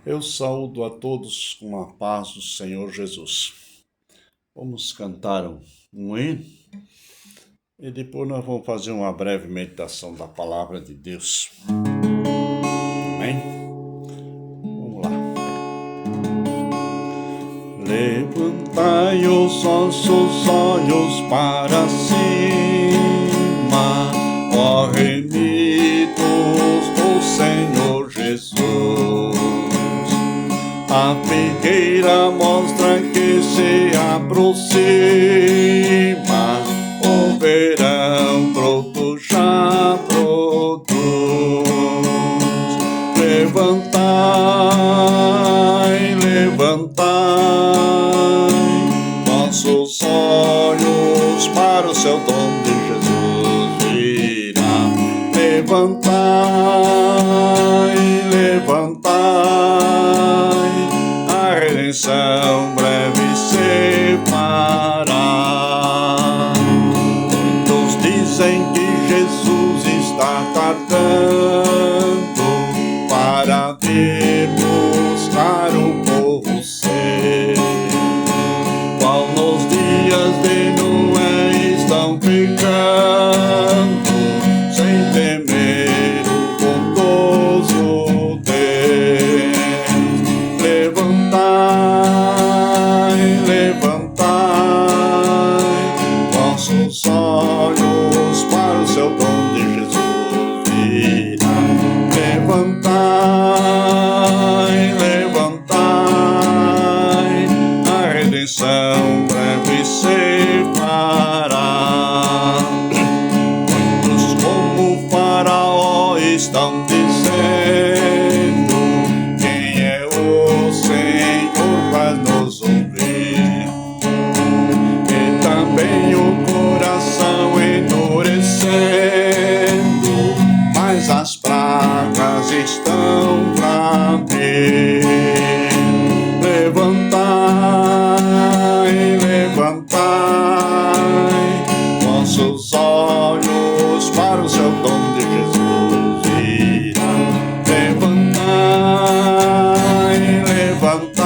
Eu saúdo a todos com a paz do Senhor Jesus. Vamos cantar um hino e depois nós vamos fazer uma breve meditação da palavra de Deus. Amém? Vamos lá. Levantai os vossos olhos para cima, ó remidos do Senhor Jesus. A figueira mostra que se aproxima, o verão broto já produz. Levantai, levantai vossos olhos para o seu dom de Jesus virá. Levantai, levantai, a redenção breve se fará. Muitos dizem que Jesus está tardando para vir buscar o povo seu, qual nos dias de Noé estão ficando, sem temer o bondoso Deus. Levantai, levantai vossos olhos para o seu dom de Jesus virá. Levantai, levantai, a redenção breve se fará. Muitos como Faraó estão dizendo: quem é o Senhor para nos ouvir? E também o coração endurecendo, mas as pragas estão pra vir. Levantai, levantai vossos olhos para o seu dom de Jesus virá. Levantai, levantai,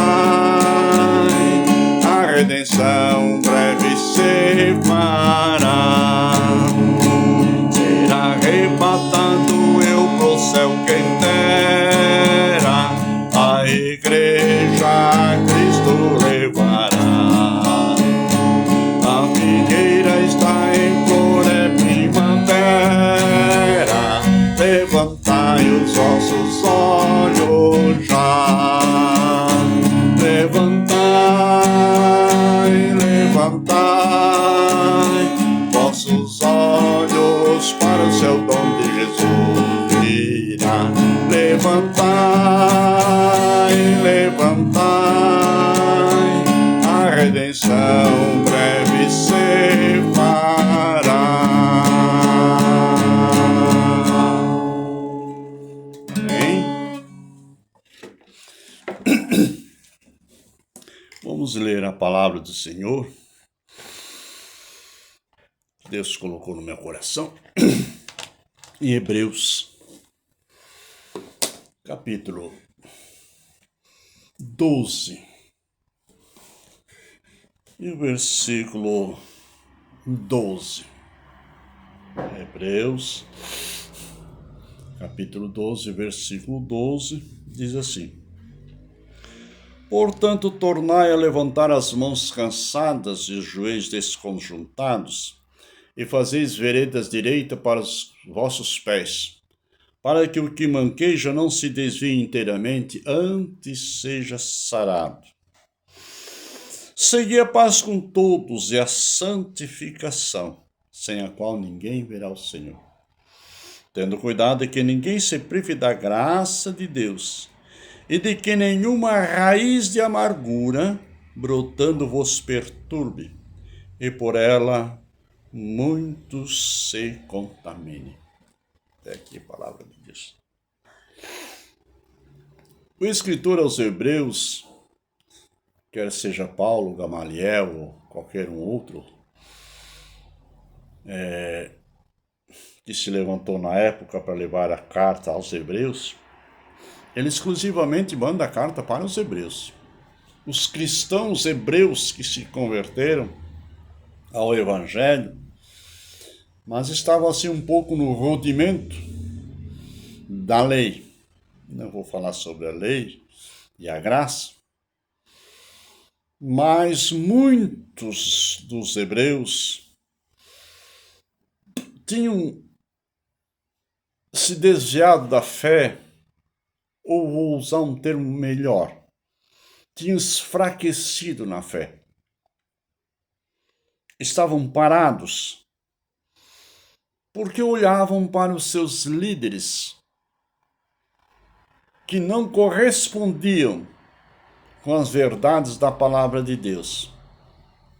a redenção breve se fará. Será arrebatado eu pro céu quem dera, a igreja Cristo levará. A figueira está em flor, é primavera, levantai os vossos olhos já. Levantai, levantai vossos olhos para o seu dom de Jesus virá. Levantai, levantai, a redenção breve se fará. Amém? Vamos ler a palavra do Senhor. Deus colocou no meu coração. Em Hebreus, capítulo 12, e o versículo 12. Hebreus, capítulo 12, versículo 12, diz assim: portanto, tornai a levantar as mãos cansadas e os joelhos desconjuntados, e fazeis veredas direitas para os vossos pés, para que o que manqueja não se desvie inteiramente, antes seja sarado. Segui a paz com todos e a santificação, sem a qual ninguém verá o Senhor. Tendo cuidado de que ninguém se prive da graça de Deus, e de que nenhuma raiz de amargura brotando vos perturbe, e por ela muitos se contaminem. Até aqui a palavra de Deus. O escritor aos Hebreus, quer seja Paulo, Gamaliel ou qualquer um outro, que se levantou na época para levar a carta aos Hebreus, ele exclusivamente manda a carta para os hebreus. Os cristãos hebreus que se converteram ao Evangelho, mas estavam assim um pouco no rudimento da lei. Não vou falar sobre a lei e a graça, mas muitos dos hebreus tinham se desviado da fé, ou vou usar um termo melhor, tinham enfraquecido na fé. Estavam parados, porque olhavam para os seus líderes, que não correspondiam com as verdades da palavra de Deus.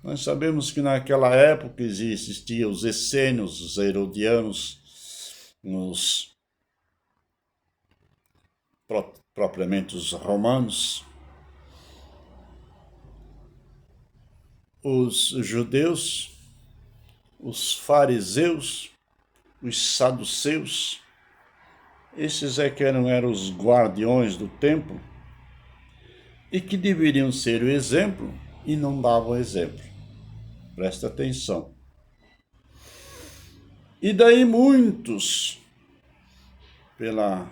Nós sabemos que naquela época existiam os essênios, os herodianos, propriamente os romanos, os judeus, os fariseus, os saduceus. Esses é que eram os guardiões do templo e que deveriam ser o exemplo e não davam exemplo. Presta atenção. E daí muitos, pela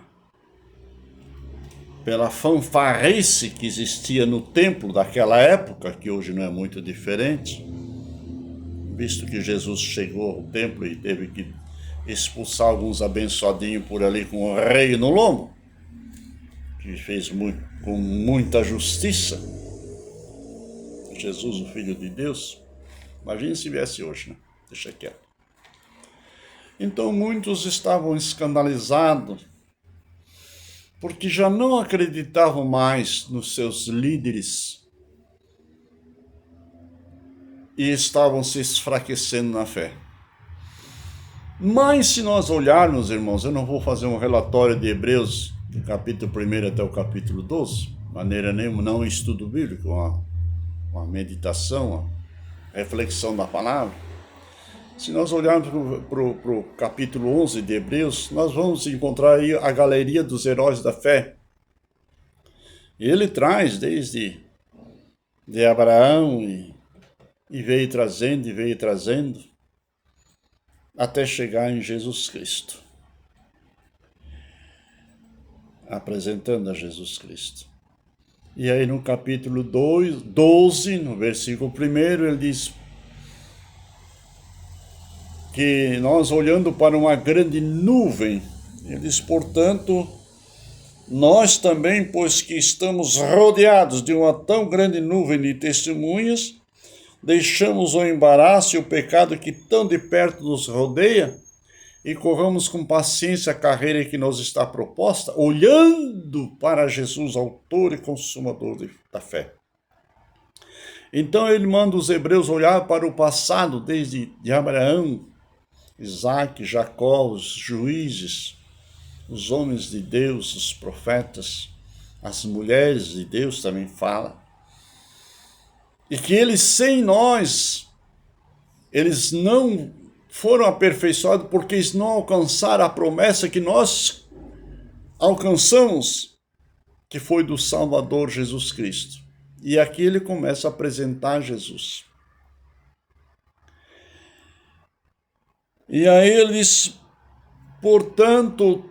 fanfarrice que existia no templo daquela época, que hoje não é muito diferente, visto que Jesus chegou ao templo e teve que expulsar alguns abençoadinhos por ali com o rei no lombo, que fez com muita justiça. Jesus, o Filho de Deus. Imagine se viesse hoje, né? Deixa quieto. Então muitos estavam escandalizados, porque já não acreditavam mais nos seus líderes e estavam se enfraquecendo na fé. Mas se nós olharmos, irmãos, eu não vou fazer um relatório de Hebreus, do capítulo 1 até o capítulo 12, maneira nenhuma, não um estudo bíblico, uma meditação, uma reflexão da palavra. Se nós olharmos para o capítulo 11 de Hebreus, nós vamos encontrar aí a galeria dos heróis da fé. E ele traz desde de Abraão e veio trazendo, até chegar em Jesus Cristo. Apresentando a Jesus Cristo. E aí no capítulo 12, no versículo 1, ele diz que nós olhando para uma grande nuvem, ele diz, portanto, nós também, pois que estamos rodeados de uma tão grande nuvem de testemunhas, deixamos o embaraço e o pecado que tão de perto nos rodeia e corramos com paciência a carreira que nos está proposta, olhando para Jesus, autor e consumador da fé. Então ele manda os hebreus olhar para o passado, desde de Abraão, Isaac, Jacó, os juízes, os homens de Deus, os profetas, as mulheres de Deus também fala. E que eles, sem nós, eles não foram aperfeiçoados porque eles não alcançaram a promessa que nós alcançamos, que foi do Salvador Jesus Cristo. E aqui ele começa a apresentar Jesus. E aí ele diz, portanto,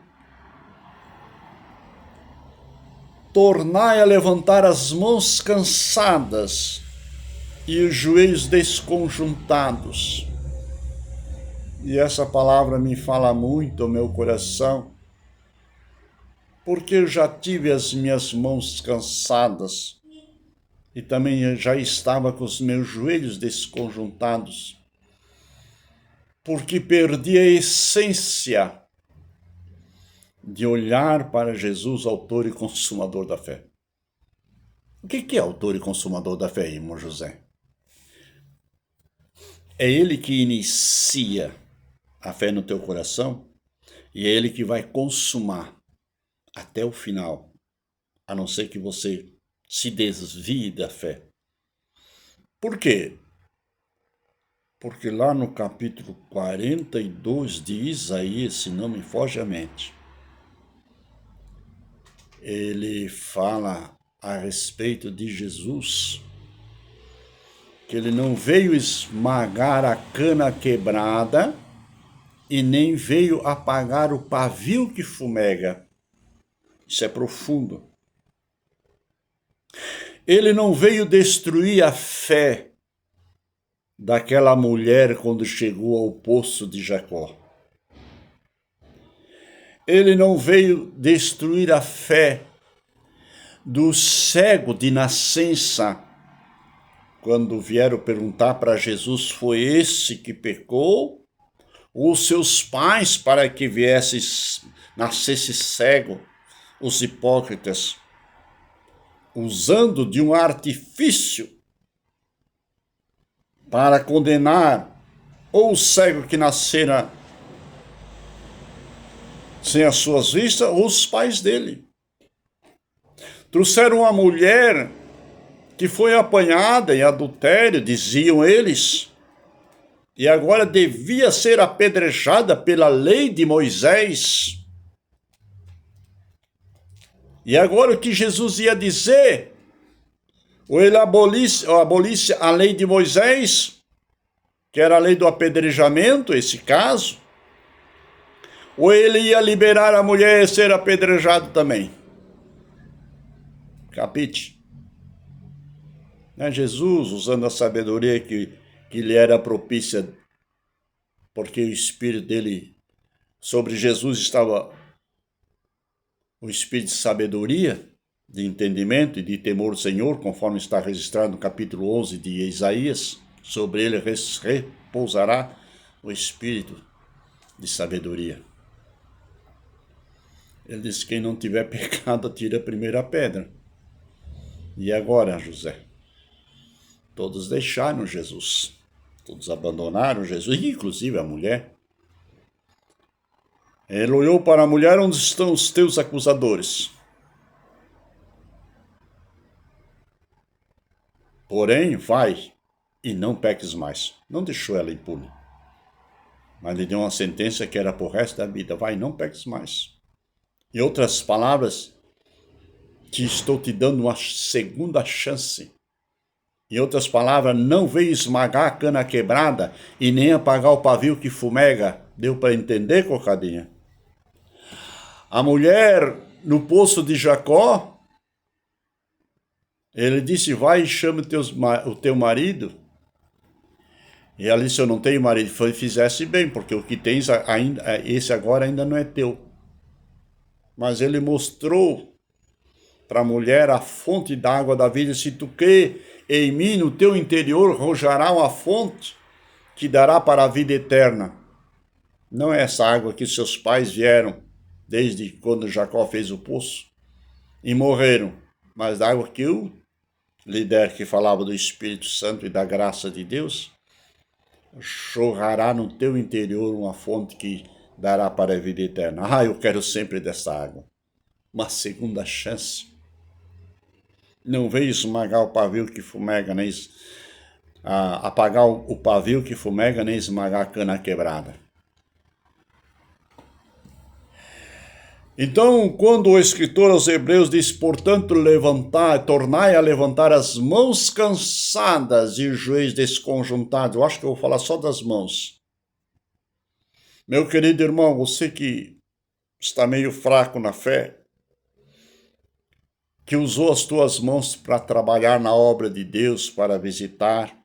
tornai a levantar as mãos cansadas e os joelhos desconjuntados. E essa palavra me fala muito ao meu coração, porque eu já tive as minhas mãos cansadas e também já estava com os meus joelhos desconjuntados, porque perdi a essência de olhar para Jesus, autor e consumador da fé. O que é autor e consumador da fé, irmão José? É ele que inicia a fé no teu coração e é ele que vai consumar até o final, a não ser que você se desvie da fé. Por quê? Porque lá no capítulo 42 de Isaías, se não me foge a mente, ele fala a respeito de Jesus, que ele não veio esmagar a cana quebrada e nem veio apagar o pavio que fumega. Isso é profundo. Ele não veio destruir a fé daquela mulher quando chegou ao poço de Jacó. Ele não veio destruir a fé do cego de nascença. Quando vieram perguntar para Jesus, foi esse que pecou? Ou seus pais para que nascesse cego? Os hipócritas, usando de um artifício para condenar ou o cego que nascera sem as suas vistas, ou os pais dele. Trouxeram uma mulher que foi apanhada em adultério, diziam eles, e agora devia ser apedrejada pela lei de Moisés. E agora o que Jesus ia dizer? Ou ele abolisse a lei de Moisés, que era a lei do apedrejamento, esse caso, ou ele ia liberar a mulher e ser apedrejado também. Capite? Jesus, usando a sabedoria que lhe era propícia, porque o espírito dele, sobre Jesus estava o espírito de sabedoria, de entendimento e de temor do Senhor, conforme está registrado no capítulo 11 de Isaías, sobre ele repousará o espírito de sabedoria. Ele diz: quem não tiver pecado, atire a primeira pedra. E agora, José? Todos deixaram Jesus. Todos abandonaram Jesus, inclusive a mulher. Ele olhou para a mulher: onde estão os teus acusadores? Porém, vai e não peques mais. Não deixou ela impune. Mas lhe deu uma sentença que era para o resto da vida. Vai, não peques mais. Em outras palavras, estou te dando uma segunda chance. Em outras palavras, não veio esmagar a cana quebrada e nem apagar o pavio que fumega. Deu para entender, cocadinha? A mulher no poço de Jacó, ele disse: vai e chama o teu marido. E ela disse: eu não tenho marido. Fizesse bem, porque o que tens ainda, esse agora ainda não é teu. Mas ele mostrou para a mulher a fonte d'água da vida. Se tu crê em mim, no teu interior rojará uma fonte que dará para a vida eterna. Não é essa água que seus pais vieram desde quando Jacó fez o poço e morreram, mas a água que o líder que falava do Espírito Santo e da graça de Deus jorrará no teu interior uma fonte que dará para a vida eterna. Eu quero sempre dessa água. Uma segunda chance. Não veio esmagar o pavio que fumega, nem apagar o pavio que fumega, nem esmagar a cana quebrada. Então, quando o escritor aos Hebreus diz: portanto, tornai a levantar as mãos cansadas e os joelhos desconjuntados, eu acho que eu vou falar só das mãos. Meu querido irmão, você que está meio fraco na fé, que usou as tuas mãos para trabalhar na obra de Deus, para visitar,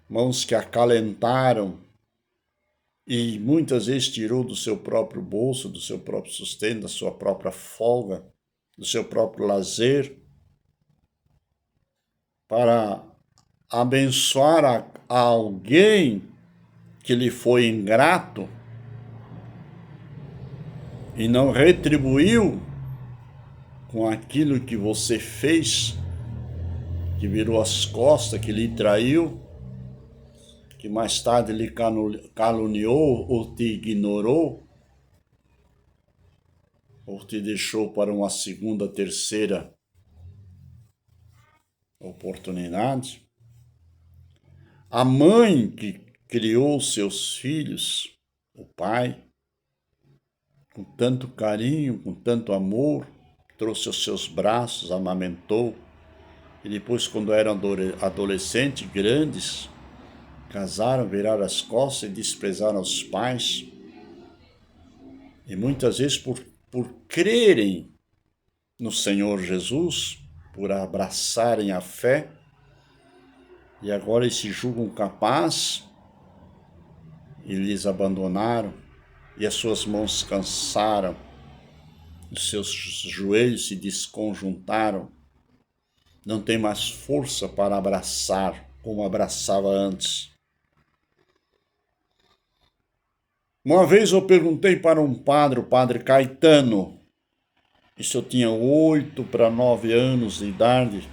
mãos que acalentaram e muitas vezes tirou do seu próprio bolso, do seu próprio sustento, da sua própria folga, do seu próprio lazer, para abençoar a alguém que lhe foi ingrato e não retribuiu com aquilo que você fez, que virou as costas, que lhe traiu, que mais tarde lhe caluniou ou te ignorou, ou te deixou para uma segunda, terceira oportunidade. A mãe que criou seus filhos, o pai, com tanto carinho, com tanto amor, trouxe aos seus braços, amamentou, e depois, quando eram adolescentes, grandes, casaram, viraram as costas e desprezaram os pais. E muitas vezes, por crerem no Senhor Jesus, por abraçarem a fé, e agora eles se julgam capazes, e lhes abandonaram, e as suas mãos cansaram, os seus joelhos se desconjuntaram, não tem mais força para abraçar como abraçava antes. Uma vez eu perguntei para um padre, o padre Caetano, isso eu tinha 8 para 9 anos de idade,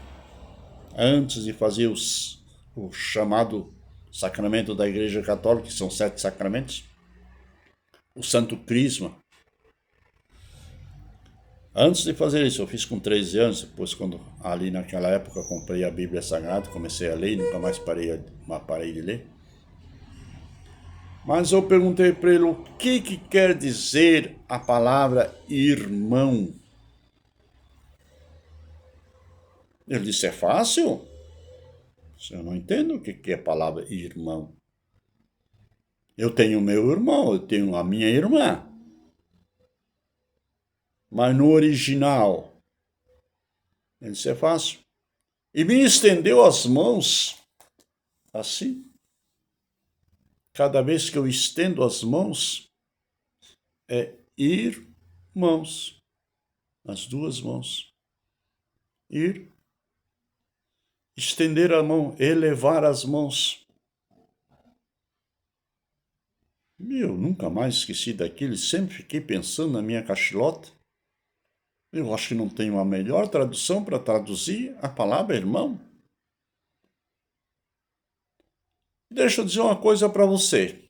antes de fazer o chamado sacramento da Igreja Católica, que são 7 sacramentos, o Santo Crisma. Antes de fazer isso, eu fiz com 13 anos, depois quando ali naquela época comprei a Bíblia Sagrada, comecei a ler, nunca mais parei de ler. Mas eu perguntei para ele o que quer dizer a palavra irmão. Ele disse, é fácil? Eu não entendo o que é a palavra irmão. Eu tenho meu irmão, eu tenho a minha irmã. Mas no original, ele disse, é fácil. E me estendeu as mãos, assim. Cada vez que eu estendo as mãos, é irmãos. As duas mãos. Estender a mão, elevar as mãos. Eu nunca mais esqueci daquilo, sempre fiquei pensando na minha cachilota. Eu acho que não tem uma melhor tradução para traduzir a palavra irmão. Deixa eu dizer uma coisa para você.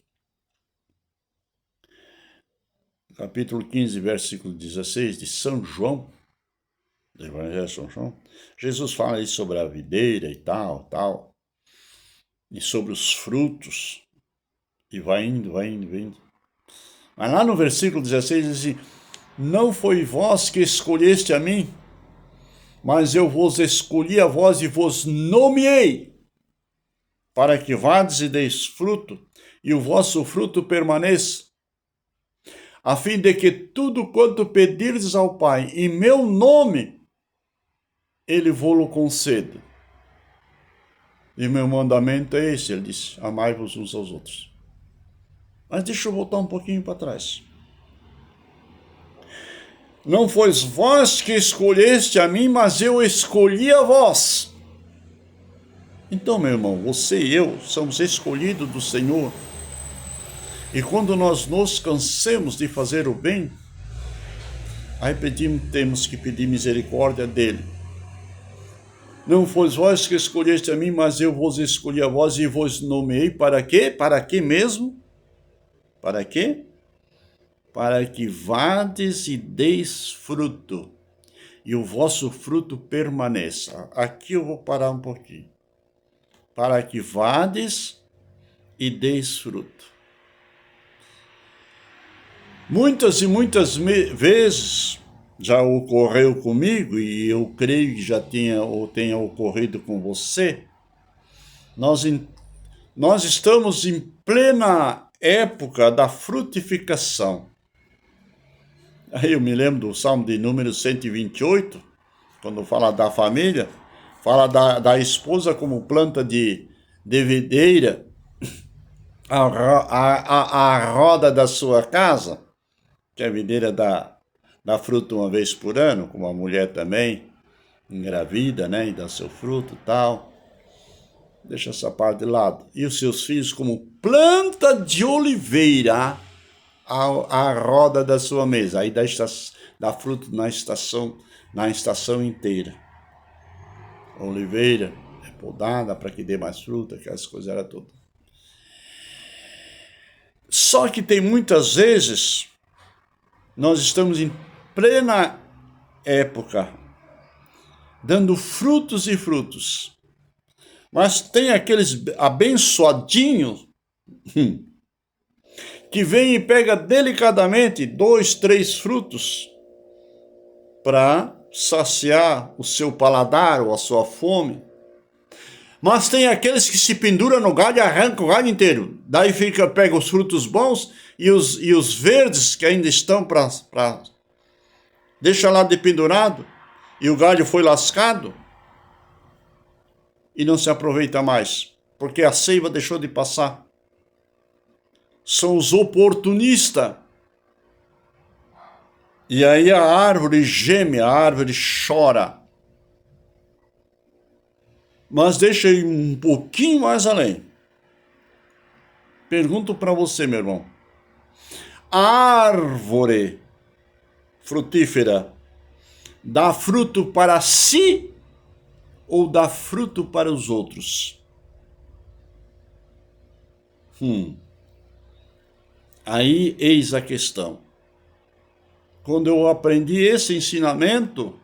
Capítulo 15, versículo 16 de São João, do Evangelho de São João, Jesus fala aí sobre a videira e tal, e sobre os frutos, e vai indo. Mas lá no versículo 16 diz assim, não foi vós que escolheste a mim, mas eu vos escolhi a vós e vos nomeei, para que vades e deis fruto, e o vosso fruto permaneça, a fim de que tudo quanto pedirdes ao Pai em meu nome, ele vô-lo conceda. E meu mandamento é esse, ele disse, amai-vos uns aos outros. Mas deixa eu voltar um pouquinho para trás. Não fois vós que escolheste a mim, mas eu escolhi a vós. Então, meu irmão, você e eu somos escolhidos do Senhor. E quando nós nos cansemos de fazer o bem, aí temos que pedir misericórdia dele. Não fois vós que escolheste a mim, mas eu vos escolhi a vós e vos nomeei para quê? Para quê mesmo? Para quê? Para que vades e deis fruto, e o vosso fruto permaneça. Aqui eu vou parar um pouquinho. Para que vades e deis fruto. Muitas e muitas vezes já ocorreu comigo, e eu creio que já tenha ocorrido com você, nós estamos em plena época da frutificação. Aí eu me lembro do Salmo de número 128, quando fala da família, fala da esposa como planta de videira, a roda da sua casa, que a videira dá fruto uma vez por ano, como a mulher também engravida, né, e dá seu fruto e tal. Deixa essa parte de lado. E os seus filhos como planta de oliveira à roda da sua mesa. Aí dá fruto na estação inteira. A oliveira é podada para que dê mais fruta, aquelas coisas eram todas. Só que tem muitas vezes, nós estamos em plena época, dando frutos e frutos. Mas tem aqueles abençoadinhos que vem e pega delicadamente 2, 3 frutos para saciar o seu paladar ou a sua fome. Mas tem aqueles que se penduram no galho e arrancam o galho inteiro. Daí pega os frutos bons e os verdes que ainda estão para deixa lá de pendurado e o galho foi lascado e não se aproveita mais, porque a seiva deixou de passar. São os oportunistas. E aí a árvore geme, a árvore chora. Mas deixa eu ir um pouquinho mais além. Pergunto para você, meu irmão. A árvore frutífera dá fruto para si ou dá fruto para os outros? Aí eis a questão. Quando eu aprendi esse ensinamento,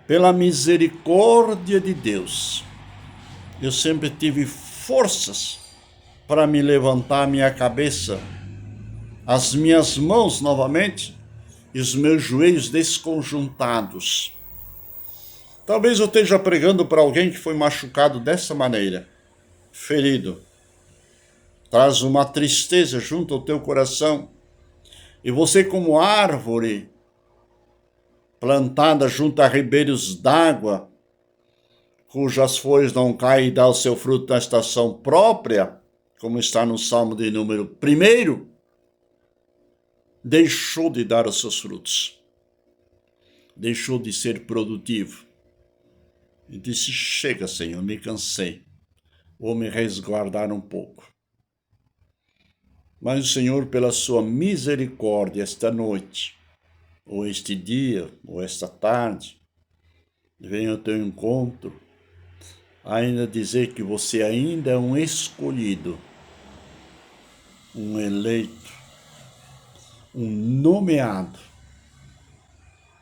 pela misericórdia de Deus, eu sempre tive forças para me levantar a minha cabeça, as minhas mãos novamente e os meus joelhos desconjuntados. Talvez eu esteja pregando para alguém que foi machucado dessa maneira, ferido. Traz uma tristeza junto ao teu coração. E você, como árvore plantada junto a ribeiros d'água, cujas folhas não caem e dá o seu fruto na estação própria, como está no Salmo de número 1, deixou de dar os seus frutos. Deixou de ser produtivo. E disse: chega, Senhor, me cansei. Vou me resguardar um pouco. Mas o Senhor, pela sua misericórdia, esta noite, ou este dia, ou esta tarde, vem ao teu encontro, ainda dizer que você ainda é um escolhido, um eleito, um nomeado,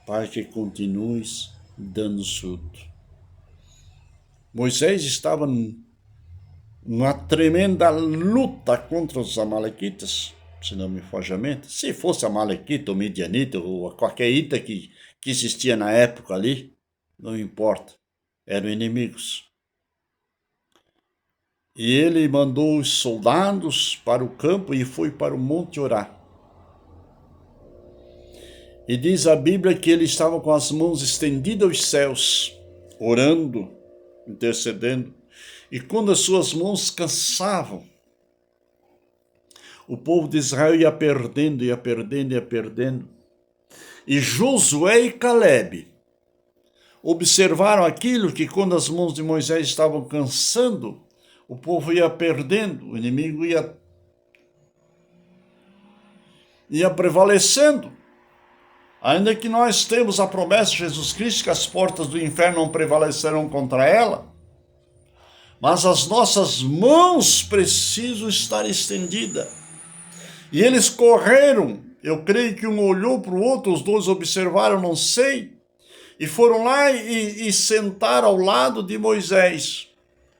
para que continues dando fruto. Moisés estava numa tremenda luta contra os amalequitas, se não me foge a mente. Se fosse amalequita ou midianita ou qualquer ita que existia na época ali, não importa, eram inimigos. E ele mandou os soldados para o campo e foi para o monte orar. E diz a Bíblia que ele estava com as mãos estendidas aos céus, orando, intercedendo. E quando as suas mãos cansavam, o povo de Israel ia perdendo, ia perdendo, ia perdendo. E Josué e Calebe observaram aquilo, que quando as mãos de Moisés estavam cansando, o povo ia perdendo, o inimigo ia prevalecendo. Ainda que nós temos a promessa de Jesus Cristo que as portas do inferno não prevalecerão contra ela, mas as nossas mãos precisam estar estendidas. E eles correram, eu creio que um olhou para o outro, os dois observaram, não sei, e foram lá e sentaram ao lado de Moisés,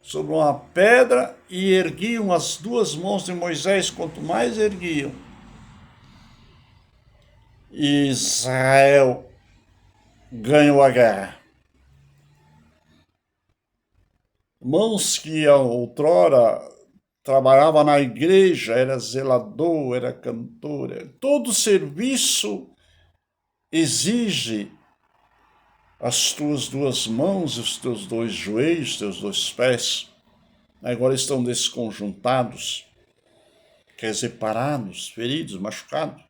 sobre uma pedra, e erguiam as duas mãos de Moisés. Quanto mais erguiam, Israel ganhou a guerra. Mãos que outrora trabalhava na igreja, era zelador, era cantor. Todo serviço exige as tuas duas mãos, os teus dois joelhos, os teus dois pés. Agora estão desconjuntados, quer dizer, parados, feridos, machucados.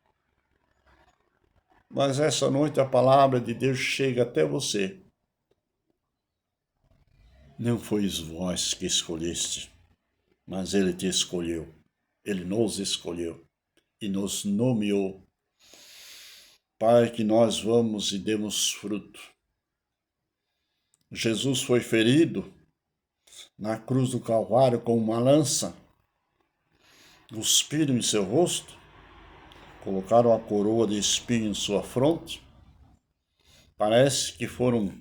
Mas essa noite a palavra de Deus chega até você. Não fois vós que escolheste, mas Ele te escolheu. Ele nos escolheu e nos nomeou para que nós vamos e demos fruto. Jesus foi ferido na cruz do Calvário com uma lança. Cuspiram em seu rosto, colocaram a coroa de espinho em sua fronte. Parece que foram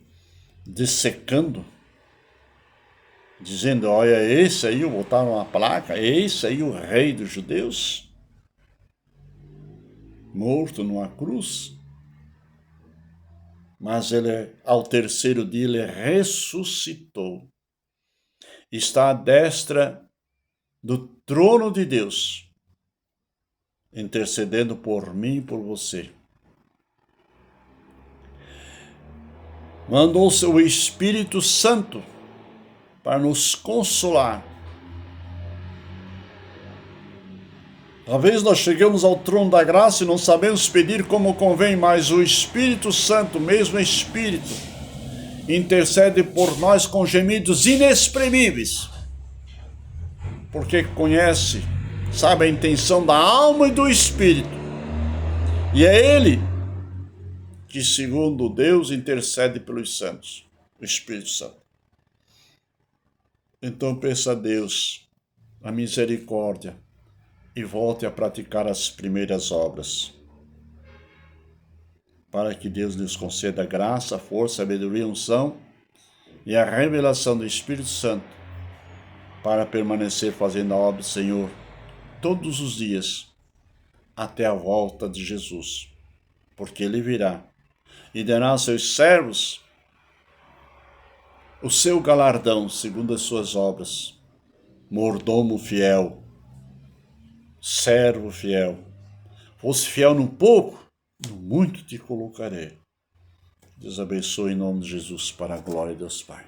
dissecando, dizendo: olha, esse aí, botaram uma placa, esse aí o rei dos judeus, morto numa cruz. mas ao terceiro dia ele ressuscitou. Está à destra do trono de Deus, intercedendo por mim e por você. Mandou o Espírito Santo para nos consolar. Talvez nós chegamos ao trono da graça e não sabemos pedir como convém, mas o Espírito Santo, o mesmo Espírito, intercede por nós com gemidos inexprimíveis, porque conhece, sabe a intenção da alma e do Espírito. E é Ele que, segundo Deus, intercede pelos santos, o Espírito Santo. Então peça a Deus a misericórdia e volte a praticar as primeiras obras, para que Deus lhes conceda graça, força, sabedoria, unção e a revelação do Espírito Santo para permanecer fazendo a obra do Senhor todos os dias até a volta de Jesus, porque Ele virá e dará aos seus servos o seu galardão segundo as suas obras. Mordomo fiel, servo fiel, fosse fiel no pouco, no muito te colocarei. Deus abençoe em nome de Jesus, para a glória de Deus Pai.